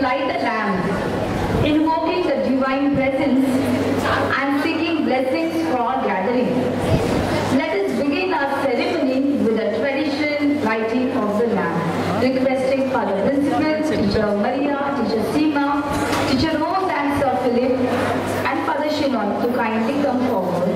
light a lamp, invoking the divine presence and seeking blessings for our gathering. Let us begin our ceremony with a traditional lighting of the lamp, requesting Father Principal, Teacher Maria, Teacher Seema, Teacher Rose and Sir Philip, and Father Shinoy to kindly come forward.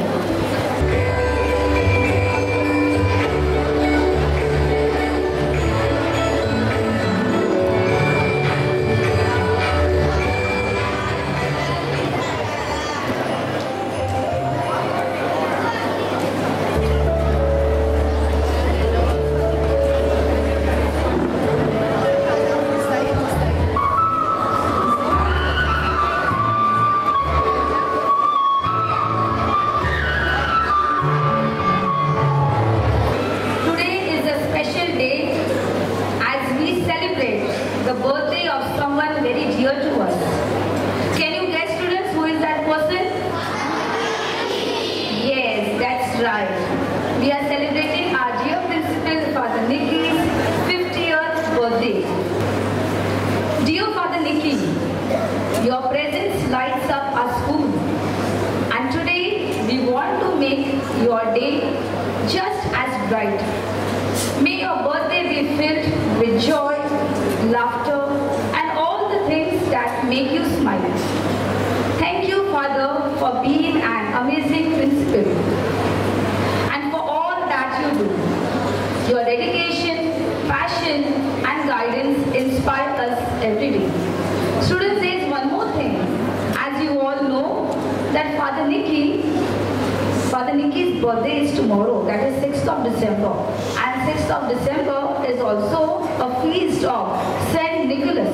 Birthday is tomorrow, that is 6th of December, and 6th of December is also a feast of Saint Nicholas.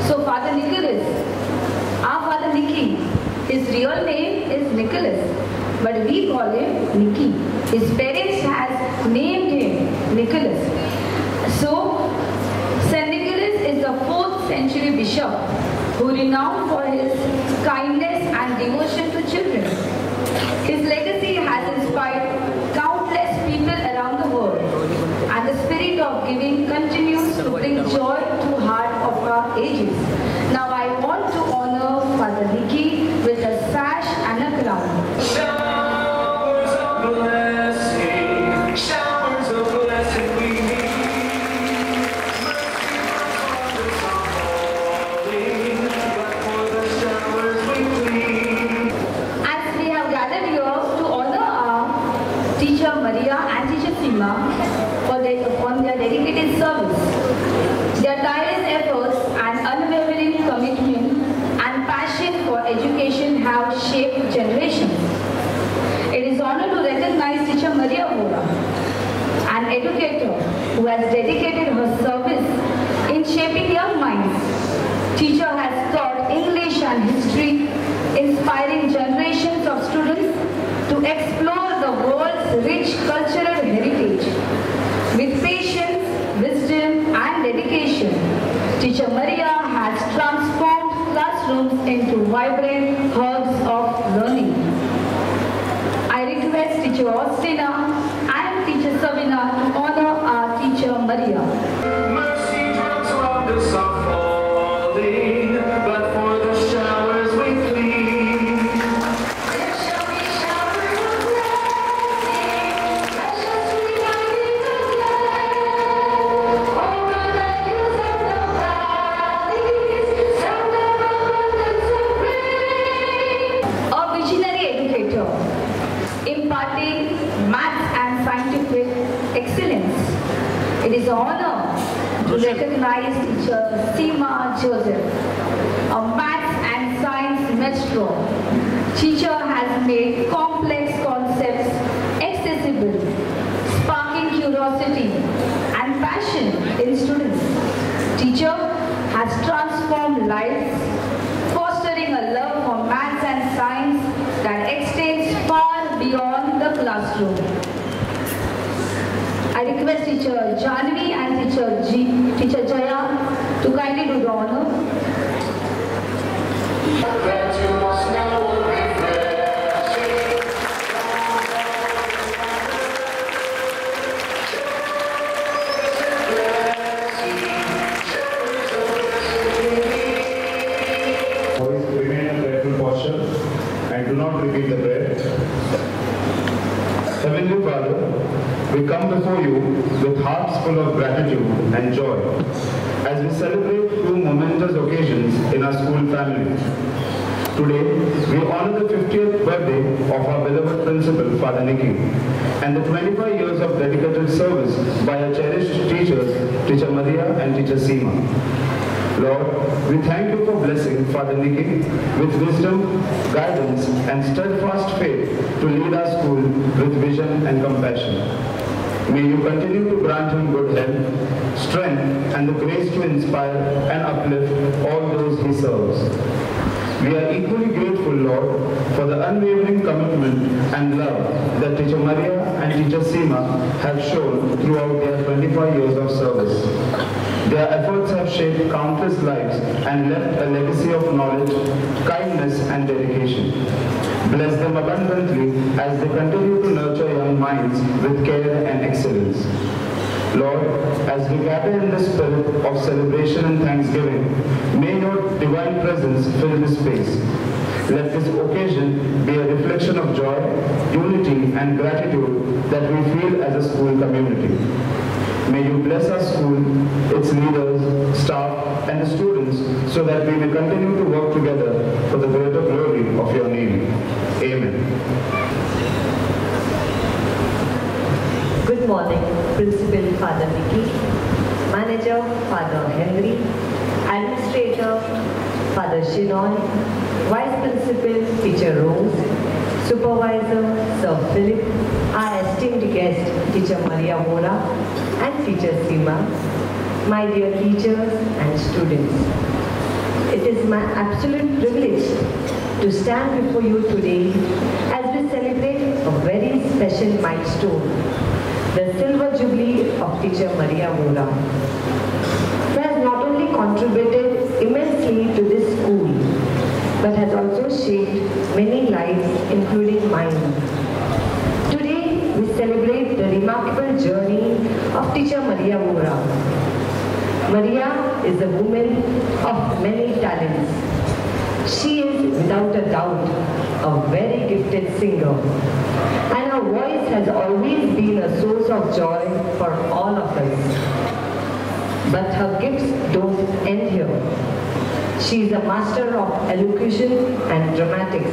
So Father Nicholas, our Father Nicky, his real name is Nicholas, but we call him Nicky. His parents has named him Nicholas. So Saint Nicholas is the 4th century bishop who renowned for his kindness and devotion to children. His legacy has inspired countless people around the world, and the spirit of giving continues to bring joy to heart of our ages. Now I want to honor Father Nicky with a sash and a crown. Showers of blessing, showers of blessing we need. Mercy are falling, but for the showers we plead. As we have gathered here to honor our Teacher Maria and Teacher Seema on their dedicated service, their tireless efforts and unwavering commitment and passion for education have shaped generations. It is honor to recognize Teacher Maria Vora, an educator who has dedicated her service in shaping young minds. Teacher has taught English and history, inspiring generations of students to explore the world's rich cultural heritage. With patience, wisdom and dedication, Teacher Maria has transformed classrooms into vibrant hubs of learning. I request Teacher Austina and Teacher Savina to honor our Teacher Maria. Mercy drops around us are falling, but for the showers we plead. There shall be showers of blessing, precious reminding of life, over the hills and the valleys, sound of abundance of rain. A visionary educator, imparting maths and scientific excellence. It is an honor to recognize Teacher Seema Joseph, a maths and science maestro. Teacher has made complex concepts accessible, sparking curiosity and passion in students. Teacher has transformed lives, fostering a love for maths and science that extends far beyond the classroom. I request Teacher Janvi and Teacher Jaya to kindly do the honor. That you must know refreshing. Showers of blessing, showers of blessing we need. not repeat the prayer. Heavenly Father, we come before you with hearts full of gratitude and joy as we celebrate two momentous occasions in our school family. Today, we honor the 50th birthday of our beloved principal, Father Nicky, and the 25 years of dedicated service by our cherished teachers, Teacher Maria and Teacher Seema. Lord, we thank you for blessing Father Nicky with wisdom, guidance, and steadfast faith to lead our school with vision and compassion. May you continue to grant him good health, strength, and the grace to inspire and uplift all those he serves. We are equally grateful, Lord, for the unwavering commitment and love that Teacher Maria and Teacher Seema have shown throughout their 25 years of service. Their efforts have shaped countless lives and left a legacy of knowledge, kindness, and dedication. Bless them abundantly as they continue to nurture young minds with care and excellence. Lord, as we gather in the spirit of celebration and thanksgiving, may your divine presence fill this space. Let this occasion be a reflection of joy, unity, and gratitude that we feel as a school community. May you bless our school, its leaders, staff, and the students so that we may continue to work together for the greater glory of your name. Amen. Good morning, Principal Father Nicky, Manager Father Henry, Administrator Father Shinoy, Vice Principal Teacher Rose, Supervisor Sir Philip, our esteemed guest Teacher Maria Mora and Teacher Seema, my dear teachers and students. It is my absolute privilege to stand before you today as we celebrate a very special milestone, the Silver Jubilee of Teacher Maria Mora, who has not only contributed immensely to this school, but has also shaped many lives, including mine. Today, we celebrate the remarkable journey of Teacher Maria Mora. Maria is a woman of many talents. She is, without a doubt, a very gifted singer, and her voice has always been a source of joy for all of us. But her gifts don't end here. She is a master of elocution and dramatics,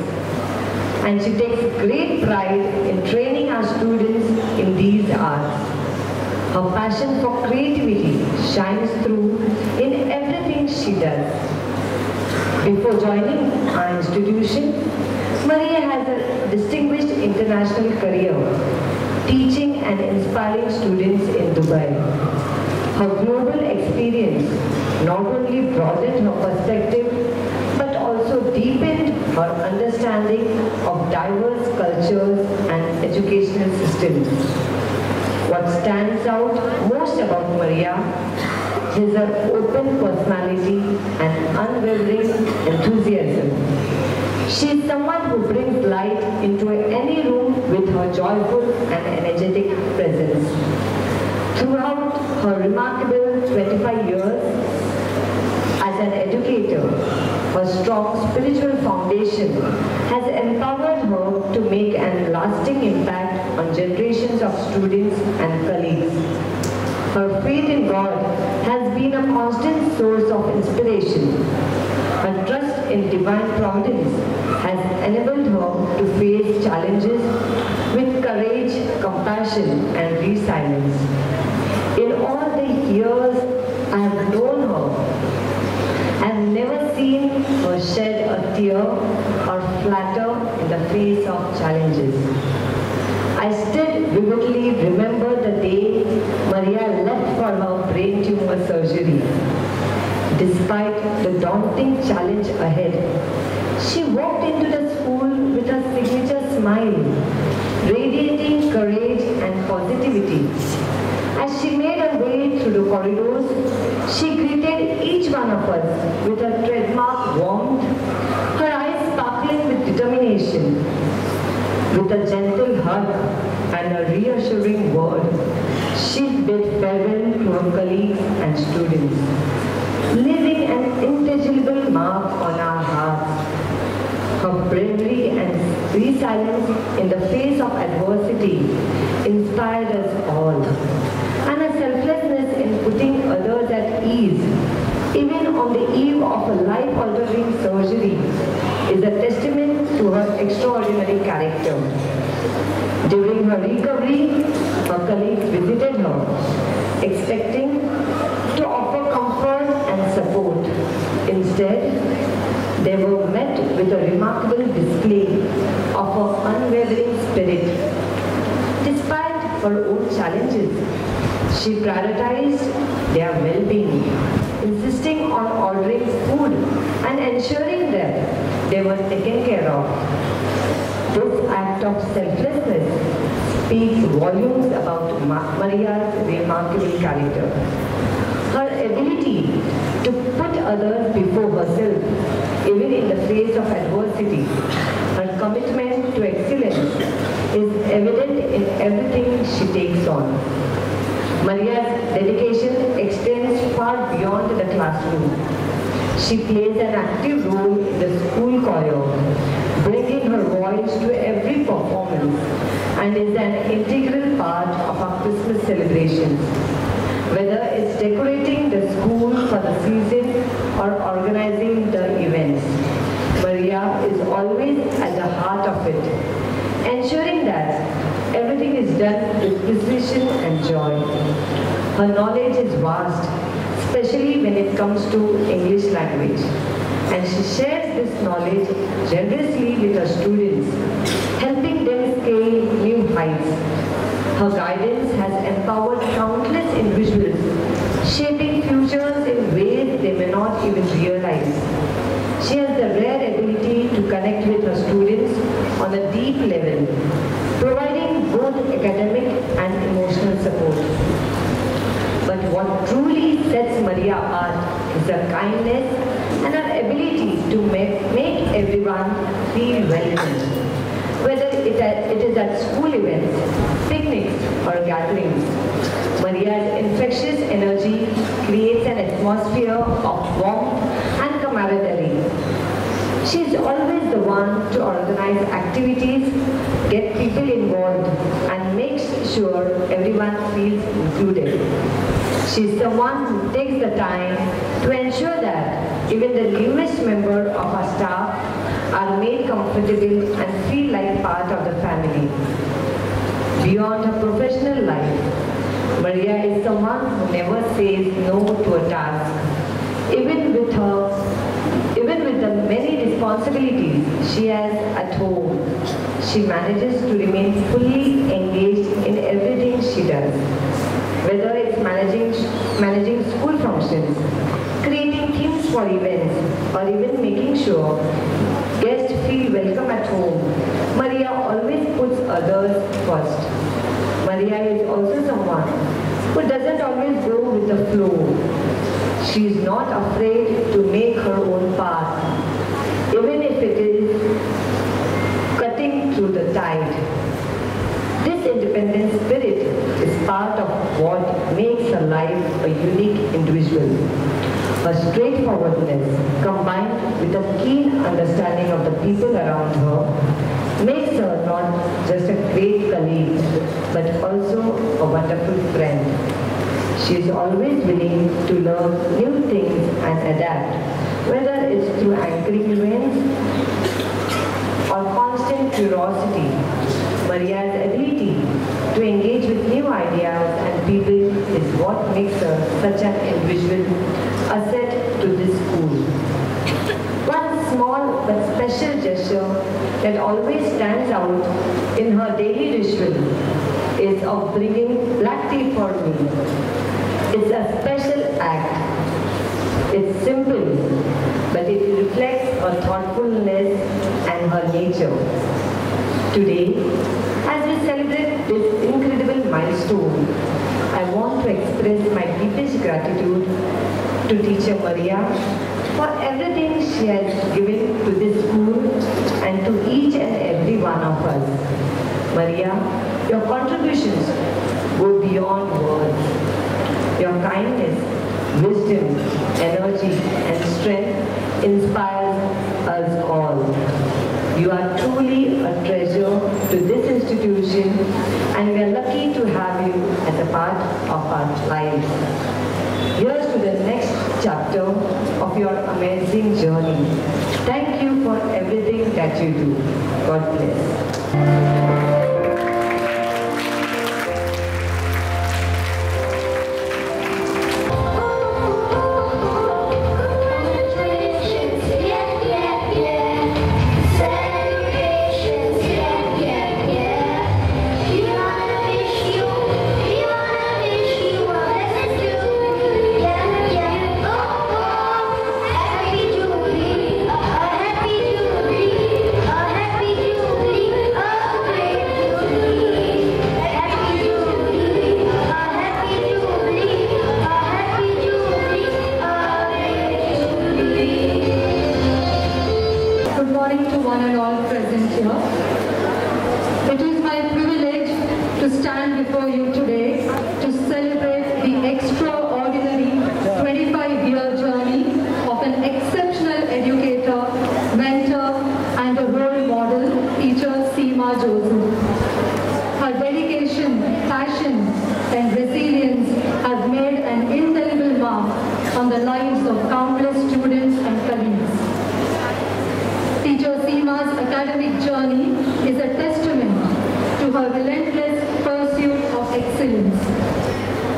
and she takes great pride in training our students in these arts. Her passion for creativity shines through in everything she does. Before joining our institution, Maria has a distinguished international career, teaching and inspiring students in Dubai. Her global experience not only broadened her perspective, but also deepened her understanding of diverse cultures and educational systems. What stands out most about Maria is her open personality and unwavering enthusiasm. She is someone who brings light into any room with her joyful and energetic presence. Throughout her remarkable 25 years as an educator, her strong spiritual foundation has empowered her to make an lasting impact on generations of students and colleagues. Her faith in God has been a constant source of inspiration. Her trust in divine providence has enabled her to face challenges with courage, compassion, and resilience. In all the years I have known her, I have never seen her shed a tear or flatter in the face of challenges. I still vividly remember the day Maria left for her brain tumor surgery. Despite the daunting challenge ahead, she walked into the school with her signature smile, radiating courage and positivity. As she made her way through the corridors, she greeted each one of us with her trademark warmth, her eyes sparkling with determination. With a gentle hug and a reassuring word, she bid farewell to her colleagues and students, leaving an indelible mark on our hearts. Her bravery and resilience in the face of adversity inspired us all. And her selflessness in putting others at ease, even on the eve of a life-altering surgery, is a testament to her extraordinary character. During her recovery, her colleagues visited her, expecting to offer comfort and support. Instead, they were met with a remarkable display of her unwavering spirit. Despite her own challenges, she prioritized their well-being, insisting on ordering food and ensuring that they were taken care of. This act of selflessness speaks volumes about Maria's remarkable character. Her ability to put others before herself, even in the face of adversity, her commitment to excellence is evident in everything she takes on. Maria's dedication extends far beyond the classroom. She plays an active role in the school choir, bringing her voice to every performance, and is an integral part of our Christmas celebrations. Whether it's decorating the school for the season or organizing the events, Maria is always at the heart of it, ensuring that everything is done with precision and joy. Her knowledge is vast, especially when it comes to English language, and she shares this knowledge generously with her students, helping them scale new heights. Her guidance has empowered countless individuals, shaping futures in ways they may not even realize. She has the rare ability to connect with her students on a deep level, providing both academic and emotional support. But what truly sets Maria apart is her kindness and her ability to make everyone feel welcome. Whether it is at school events, picnics, or gatherings, Maria's infectious energy creates an atmosphere of warmth and camaraderie. She is always the one to organize activities, get people involved, and makes sure everyone feels included. She is someone who takes the time to ensure that even the newest member of our staff are made comfortable and feel like part of the family. Beyond her professional life, Maria is someone who never says no to a task. Even with the many responsibilities she has at home, she manages to remain fully engaged in everything she does. Whether it's managing school functions, creating themes for events, or even making sure guests feel welcome at home, Maria always puts others first. Maria is also someone who doesn't always go with the flow. She is not afraid to make her own path, even if it is cutting through the tide. This independent spirit is part of what makes her life a unique individual. Her straightforwardness, combined with a keen understanding of the people around her, makes her not just a great colleague, but also a wonderful friend. She is always willing to learn new things and adapt, whether it's through anchoring events or constant curiosity. Maria's ability to engage with new ideas and people is what makes her such an individual asset to this school. One small but special gesture that always stands out in her daily ritual is of bringing black tea for me. It's a special act. It's simple, but it reflects her thoughtfulness and her nature. Today, as we celebrate this incredible milestone, I want to express my deepest gratitude to Teacher Maria for everything she has given to this school and to each and every one of us. Maria, your contributions go beyond words. Your kindness, wisdom, energy, and strength inspires us all. You are truly a treasure as a part of our lives. Here's to the next chapter of your amazing journey. Thank you for everything that you do. God bless.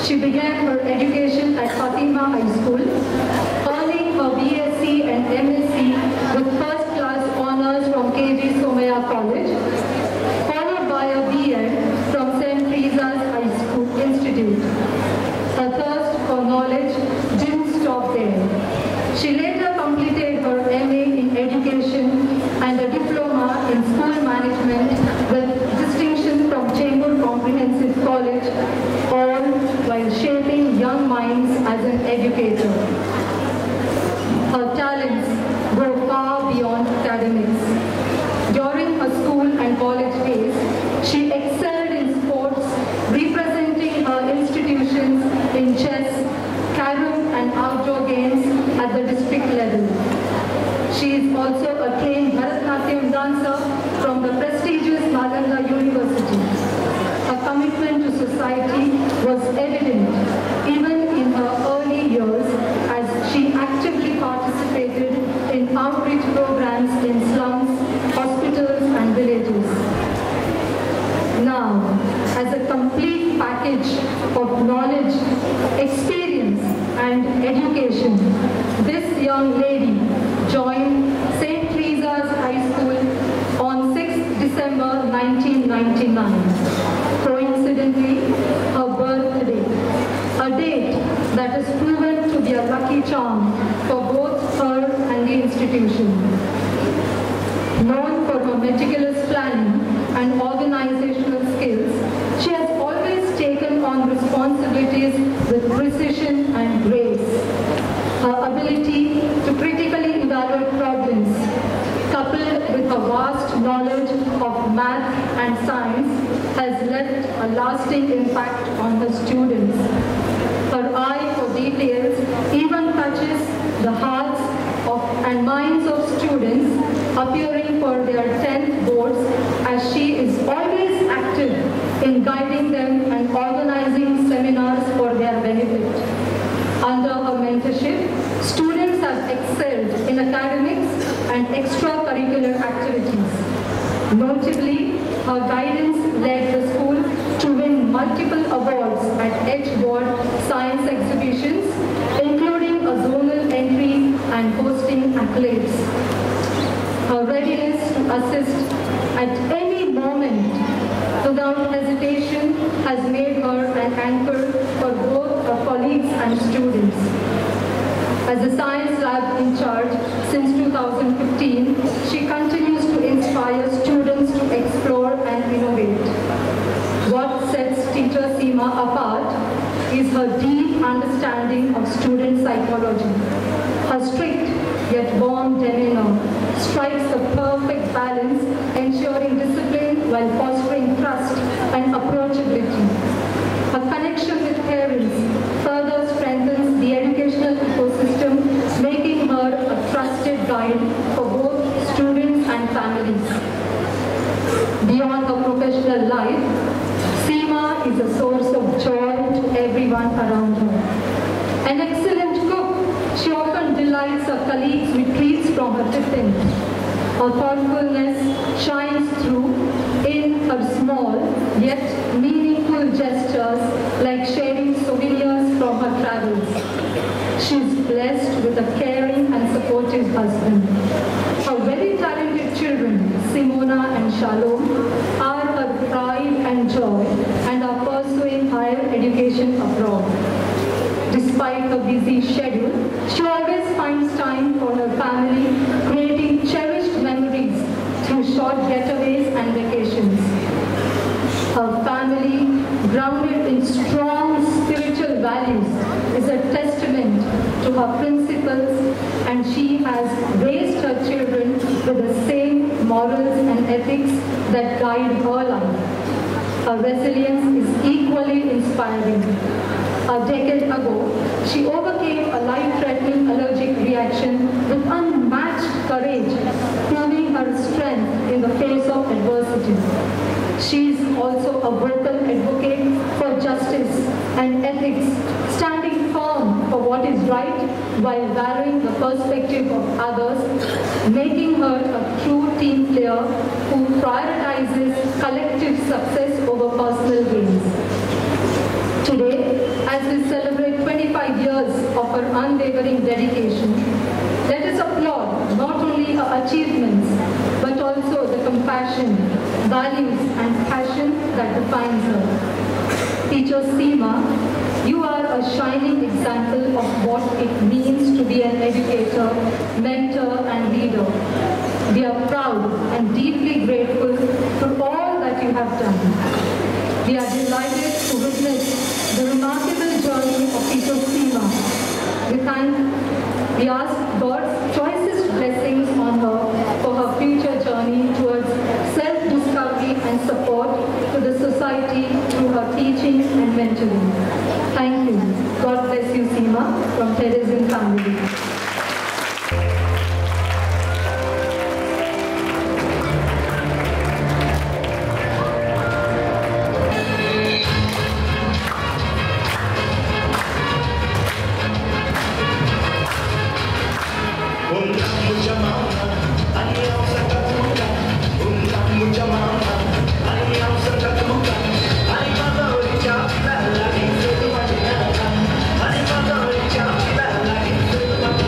She began her education at Fatima High School, earning her BSc and MSc with first class honors from KG Somaiya College, followed by a B.Ed from St. Teresa's High School Institute. Her thirst for knowledge didn't stop there. She later completed her MA in education and a diploma in school management with distinction from Chembur Comprehensive College, all while shaping young minds as an educator. Her talents go far beyond academics. During her school and college days, she excelled in sports, representing her institutions in chess, carom and outdoor games at the district level. She is also a trained Bharatanatyam dancer from the prestigious Nalanda University. Her commitment to society was evident even in her early years as she actively participated in outreach programs in slums, hospitals and villages. Now, as a complete package of knowledge, experience and education, this young lady joined St. Teresa's High School on 6th December 1999. Coincidentally, her birthday, a date that has proven to be a lucky charm for both her and the institution. Known for her meticulous planning and organizational skills, she has always taken on responsibilities with precision and grace. Her ability to critically evaluate problems, coupled with her vast knowledge of math and science, has left a lasting impact on her students. Her eye for details even touches the hearts and minds of students appearing for their 10th boards, as she is always active in guiding them and organizing seminars for their benefit. Under her mentorship, students have excelled in academics and extracurricular activities. Notably, her guidance led the school to win multiple awards at Edgeworth science exhibitions, including a zonal entry and hosting accolades. Her readiness to assist at any moment without hesitation has made her an anchor for both her colleagues and students. As a science lab in charge since 2015, she continues to inspire students to explore and innovate. What sets teacher Seema apart is her deep understanding of student psychology. Her strict yet warm demeanor strikes the perfect balance, ensuring discipline while fostering trust and approachability. Her connection with parents further strengthens the educational ecosystem, making her a trusted guide for both students and families. Beyond her professional life, Seema is a source of joy everyone around her. An excellent cook, she often delights her colleagues with treats from her tiffin. Her thoughtfulness shines through in her small yet meaningful gestures like sharing souvenirs from her travels. She is blessed with a caring and supportive husband. Her very talented children, Simona and Shalom, are her pride and joy and are pursuing higher education abroad. Despite her busy schedule, she always finds time for her family, creating cherished memories through short getaways and vacations. Her family, grounded in strong spiritual values, is a testament to her principles, and she has raised her children with the same morals and ethics that guide her life. Her resilience is equally inspiring. A decade ago, she overcame a life-threatening allergic reaction with unmatched courage, proving her strength in the face of adversity. She is also a vocal advocate for justice and ethics, standing firm for what is right while valuing the perspective of others, making her a true team player who prioritizes collective success over personal gains. Today, as we celebrate 25 years of her unwavering dedication, let us applaud not only her achievements, but also the compassion, values, and passion that defines her. Teacher Seema, you are a shining example of what it means to be an educator, mentor, and leader. We are proud and deeply grateful for all that you have done. We are delighted to witness the remarkable journey of Teacher Seema. We ask God's choicest blessings on her for her future journey towards self-discovery and support to the society through her teaching and mentoring. Thank you. God bless you, Seema, from Teresian family. Ani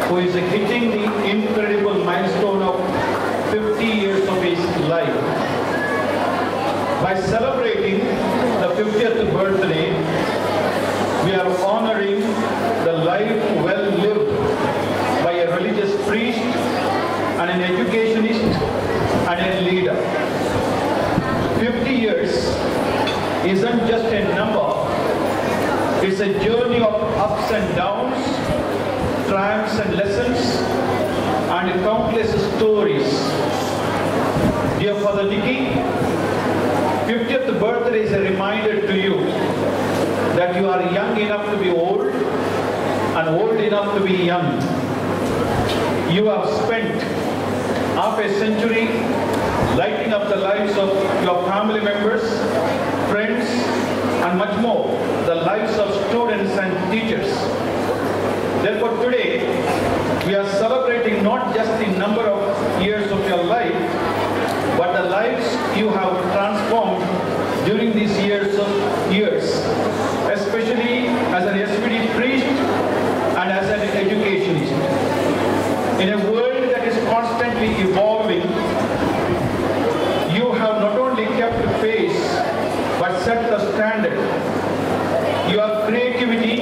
who is hitting the incredible milestone of 50 years of his life. By celebrating the 50th birthday, we are honoring the life well lived by a religious priest and an educationist and a leader. 50 years isn't just a number, it's a journey of ups and downs, triumphs and lessons, and countless stories. Dear Father Nicky, 50th birthday is a reminder to you that you are young enough to be old and old enough to be young. You have spent half a century lighting up the lives of your family members, friends, and much more, the lives of students and teachers. Therefore today, we are celebrating not just the number of years of your life, but the lives you have transformed during these years, especially as an SPD priest and as an educationist. In a world that is constantly evolving, you have not only kept pace, but set the standard. Your creativity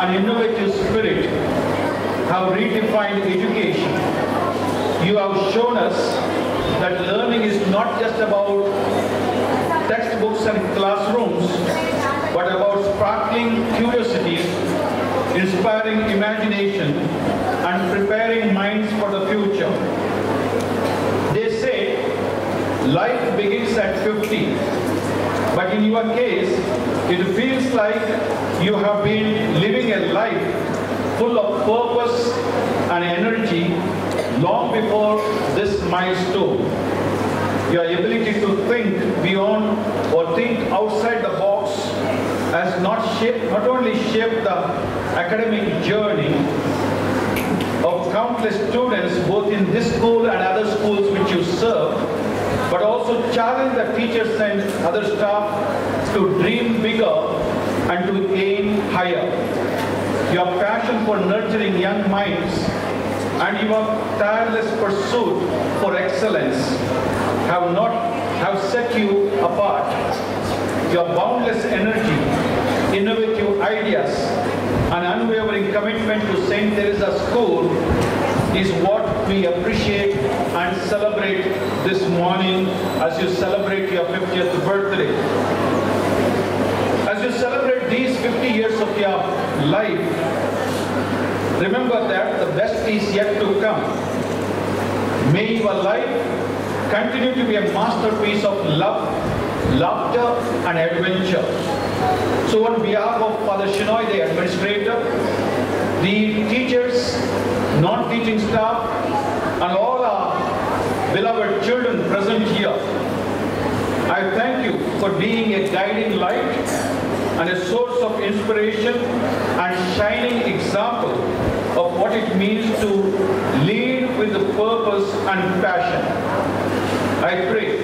and innovative spirit have redefined education. You have shown us that learning is not just about textbooks and classrooms, but about sparkling curiosity, inspiring imagination, and preparing minds for the future. They say life begins at 50, but in your case, it feels like you have been living a life full of purpose and energy long before this milestone. Your ability to think beyond or think outside the box has not only shaped the academic journey of countless students both in this school and other schools which you serve, but also challenge the teachers and other staff to dream bigger and to aim higher. Your passion for nurturing young minds and your tireless pursuit for excellence have set you apart. Your boundless energy, innovative ideas, and unwavering commitment to St. Teresa School is what we appreciate and celebrate this morning as you celebrate your 50th birthday. As you celebrate these 50 years of your life, remember that the best is yet to come. May your life continue to be a masterpiece of love, laughter, and adventure. So on behalf of Father Shinoy, the administrator, the teachers, non-teaching staff, and all our beloved children present here, I thank you for being a guiding light and a source of inspiration and shining example of what it means to lead with the purpose and passion. I pray,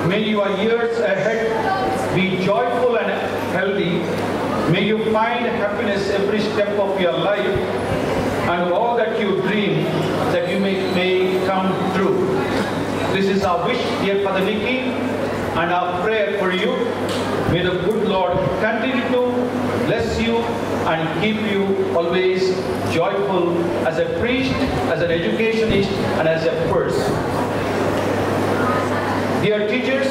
may your years ahead be joyful and healthy. May you find happiness every step of your life, and all that you dream that you may come true. This is our wish, dear Father Nicky, and our prayer for you. May the good Lord continue to bless you and keep you always joyful as a priest, as an educationist, and as a person. Dear teachers,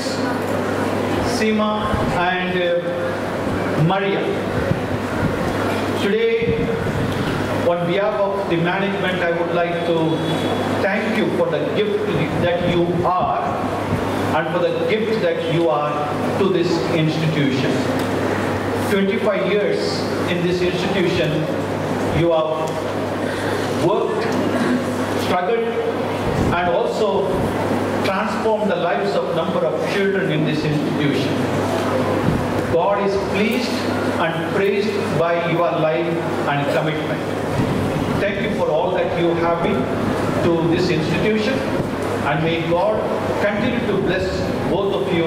Seema and Maria, today on behalf of the management, I would like to thank you for the gift that you are and for the gift that you are to this institution. 25 years in this institution, you have worked, struggled, and also transformed the lives of number of children in this institution. God is pleased and praised by your life and commitment. Thank you for all that you have been to this institution, and may God continue to bless both of you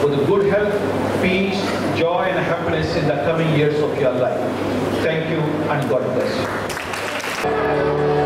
with good health, peace, joy, and happiness in the coming years of your life. Thank you, and God bless you.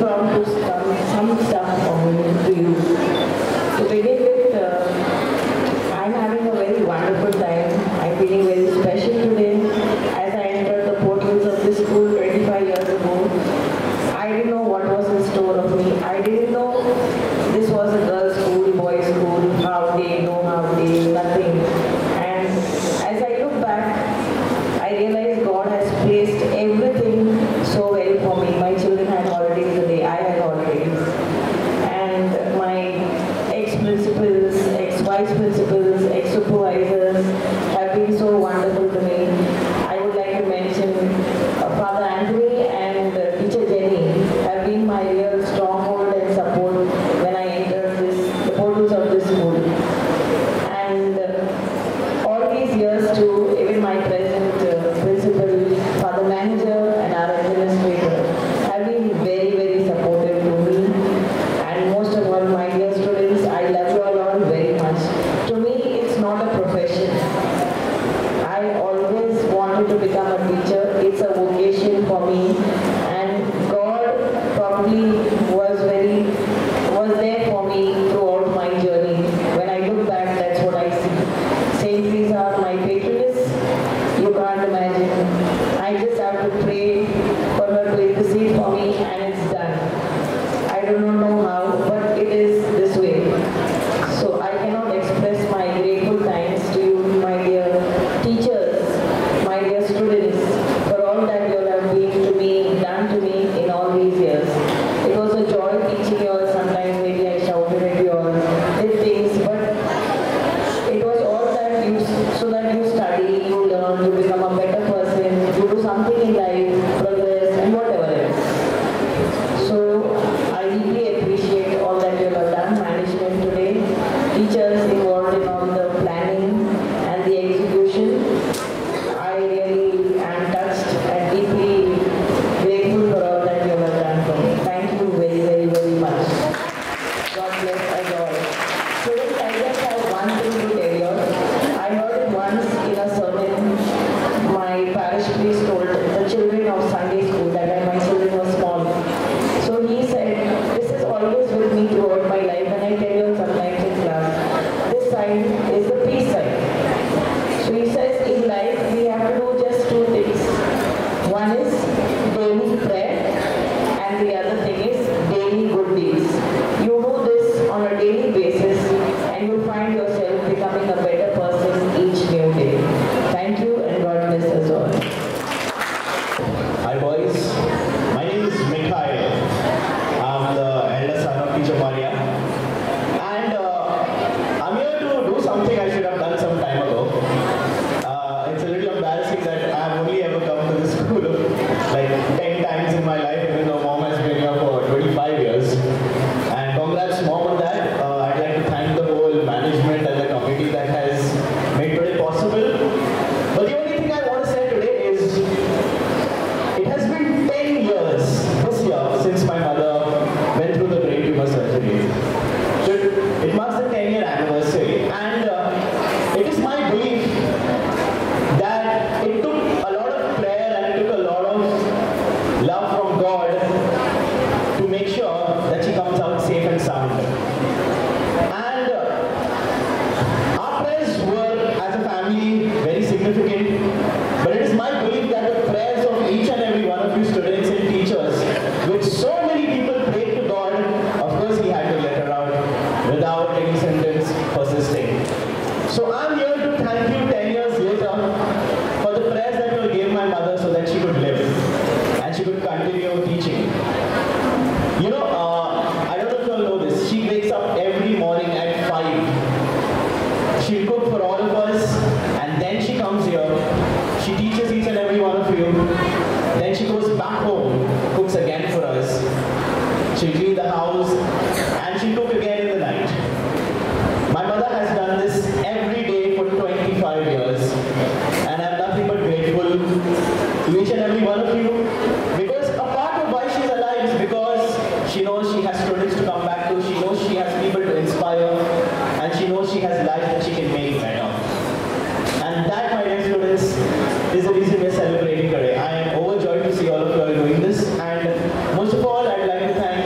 from to some stuff to you. To begin with, I'm having a very wonderful time. I'm feeling very special today. As I entered the portals of this school 25 years ago, I didn't know what was in store of me. I didn't know this was a girls' school, boys' school, half day, no half day, nothing. And as I look back, I realized God has placed everything so well for me. My children had holidays the day I had holidays. And my ex-principals, ex-vice principals, ex-supervisors have been so wonderful to me. I would like to mention Father Anthony and Teacher Jenny have been my real stronghold and support when I entered the portals of this school. And all these years too, even my present principal, Father Manager and our administrator have been very, very supportive to me. And most of all, my dear students, I love you all very much. To me, it's not a profession. I always wanted to become a teacher. It's a vocation for me. And God probably was there for me throughout my journey. When I look back, that's what I see. Saint Teresa, my patroness, you can't imagine. I just have to pray for her to intercede for me, and it's done. I do not know how, but it is this way. So I cannot express my grateful thanks to you, my dear teachers, my dear students, for all that you have been to me, done to me in all these years. It was a joy teaching you all. Sometimes maybe I shouted at you all, did things, but it was all that so that you study, you learn, you become a better person, you do something in life, progress, and whatever else. So I deeply appreciate all that you have done, management today, teachers involved in all the planning and the execution. I really am touched and deeply grateful for all that you have done for me. Thank you very, very, very much. God bless us all. Students, I just have one thing to tell you. I heard it once in a sermon. My parish priest told the children of Sunday school that my children were small. So he said, this is always with me throughout my life, and I tell you sometimes in class. This side is the peace side. So he says, in life we have to do just two things. One is daily prayer, and the other thing is daily good deeds. You do this on a daily basis, and you find yourself becoming a better person each new day. Thank you, and God bless us all. Hi boys, my name is Mikhail. I'm the elder son of Teacher Maria. And I'm here to do something I should have done some time ago. It's a little embarrassing that I've only ever come to this school like 10 times in my life, even though mom has been here for 25 years. And congrats mom on that. I'd like to thank the whole management and the committee that has made today possible. But the only thing I want to say today is, it has been 10 years this year since my mother went through the brain tumor surgery. So it marks the 10-year anniversary, and it is my belief that it took a lot of prayer and it took a lot of love from God to make sure that she comes out safe and sound. And our prayers were, as a family, very significant. But it is my belief that the prayers of each and every one of you students and teachers, which so many people prayed to God, of course he had to let her out without any sentence persisting. So I'm here to thank you 10 years later for the prayers that you gave my mother so that she could live and she could continue teaching. You know, I don't know if you all know this, she wakes up every morning at 5. She'll cook for all of us, and then she comes here. She teaches each and every one of you. Then she goes back home, cooks again for us. She'll clean the house, and she'll cook again in the night. My mother has done this every day for 25 years, and I'm nothing but grateful to each and every one of you, because a part of why she's alive is because she knows she has students to come back to, she knows she has people to inspire, and she knows she has life that she can make better. And that, my dear students, is the reason we're celebrating today. I am overjoyed to see all of you all doing this, and most of all, I'd like to thank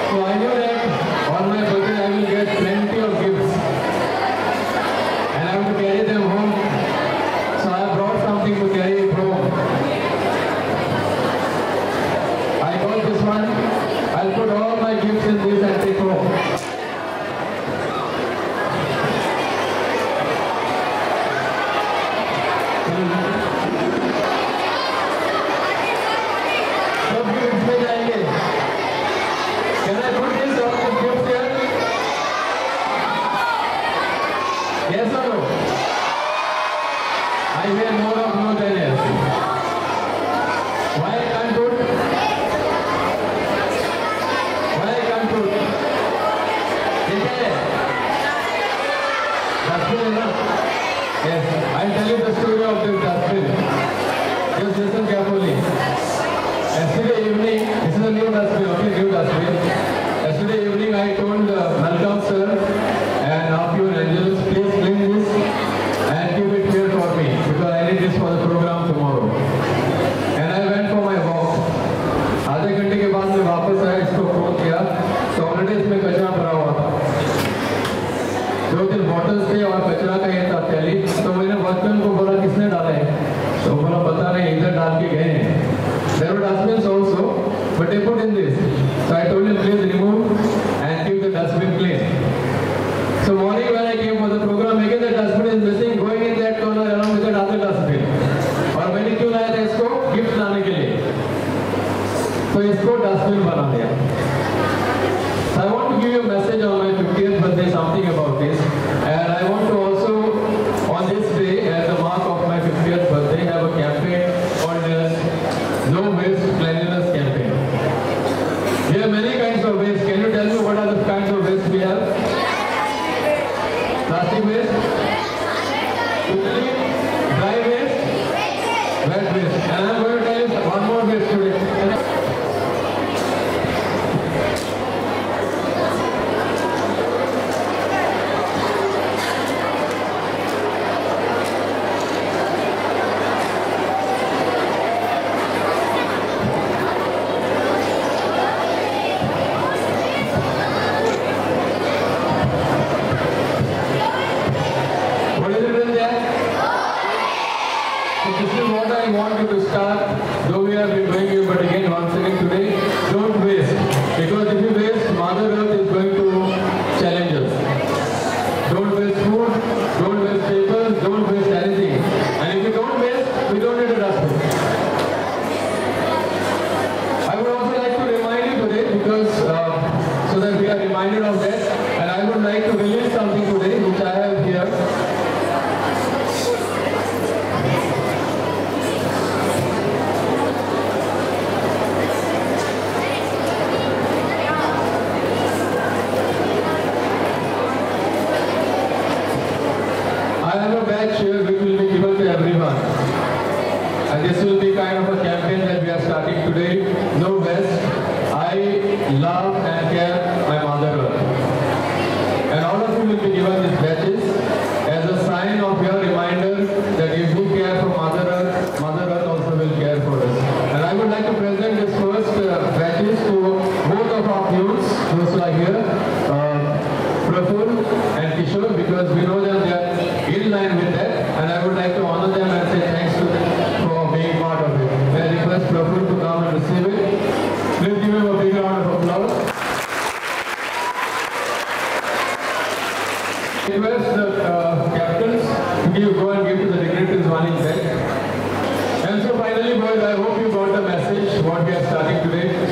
So I know that on my birthday I will get plenty of gifts. And I have to carry them home. So I brought something to carry home. I got this one. I'll put all my gifts in this and take home. Can I put this up the gifts here? Yes or no? I hear more of no than yes. Why I can't put? Why I can't put? Dustbin enough? Yes. I'll tell you the story of this dustbin. Just listen carefully. Yesterday evening, this is a new dustbin, okay, new dustbin. Yesterday evening I told Malcolm sir and Apu and Angelus, please clean this and keep it here for me because I need this for the program tomorrow. And I went for my walk. आधे घंटे के बाद मैं वापस आया, इसको खोल किया, तो ऑलरेडी इसमें कचरा भरा हुआ था। 2-3 बॉटल्स थे और कचरा का ये था थैली, तो मैंने वर्कमैन को बोला किसने डाला है? तो बोला पता नहीं, इधर डाल के गए हैं। There were dustbins also, but they put in this. So I told him, please remove and keep the dustbin clean. So morning when I came for the program, again the dustbin is missing, going in that corner along with that other dustbin. और मैंने क्यों लाया था इसको? Gift लाने के लिए. तो इसको dustbin बना दिया. So I want to give you a message on my 50th birthday, something about this. And I want to also, on this day, as a mark of my 50th birthday, have a campaign called No Waste Cleanliness Campaign. We have many kinds of waste. Can you tell me what are the kinds of waste we have? Plastic waste, dry waste, wet waste. And I am going to tell you one more waste today.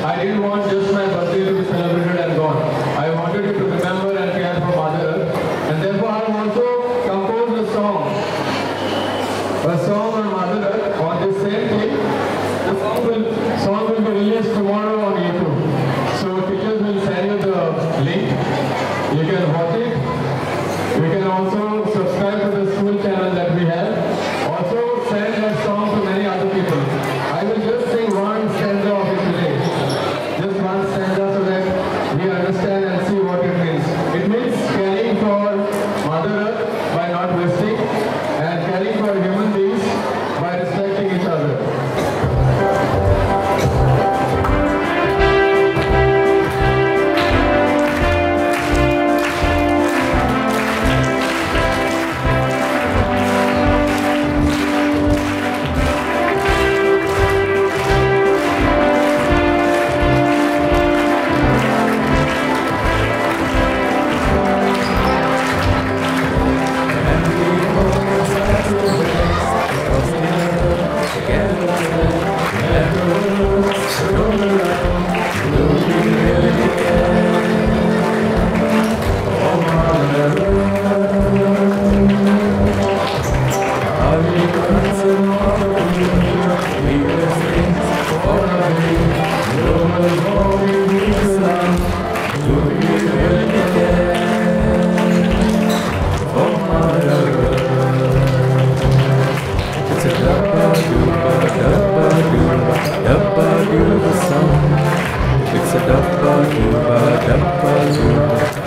I didn't want just my birthday to be celebrated and gone. I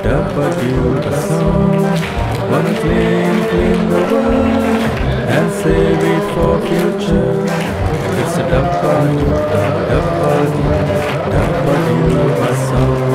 dabba-doo, song. Wanna clean the world and save it for future. It's a dabba-doo, dabba-doo, song.